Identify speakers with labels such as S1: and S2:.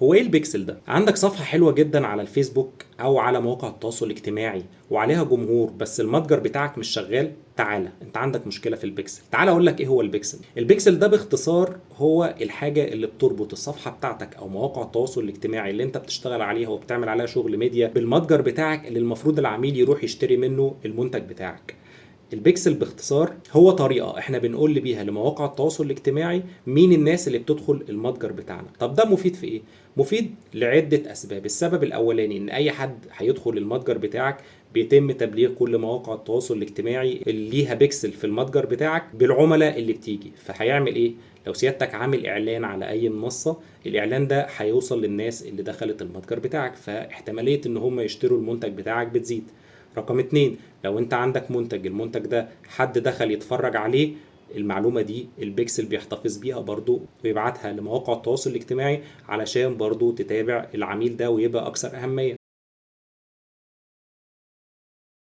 S1: هو ايه البيكسل ده؟ عندك صفحة حلوة جدا على الفيسبوك او على مواقع التواصل الاجتماعي وعليها جمهور، بس المتجر بتاعك مش شغال. تعالى، انت عندك مشكلة في البيكسل. تعالى اقول لك ايه هو البيكسل. البيكسل ده باختصار هو الحاجة اللي بتربط الصفحة بتاعتك او مواقع التواصل الاجتماعي اللي انت بتشتغل عليها وبتعمل عليها شغل ميديا بالمتجر بتاعك اللي المفروض العميل يروح يشتري منه المنتج بتاعك. البيكسل باختصار هو طريقة احنا بنقول بيها لمواقع التواصل الاجتماعي مين الناس اللي بتدخل المتجر بتاعنا. طب ده مفيد في ايه؟ مفيد لعدة اسباب. السبب الاولاني ان اي حد هيدخل المتجر بتاعك بيتم تبليغ كل مواقع التواصل الاجتماعي اللي ليها بيكسل في المتجر بتاعك بالعملاء اللي بتيجي. فهيعمل ايه؟ لو سيادتك عامل اعلان على اي منصة، الاعلان ده هيوصل للناس اللي دخلت المتجر بتاعك، فاحتمالية ان هم يشتروا المنتج بتاعك بتزيد. رقم اتنين، لو انت عندك منتج، المنتج ده حد دخل يتفرج عليه، المعلومة دي البيكسل بيحتفظ بيها برضو ويبعتها لمواقع التواصل الاجتماعي علشان برضو تتابع العميل ده ويبقى أكثر أهمية.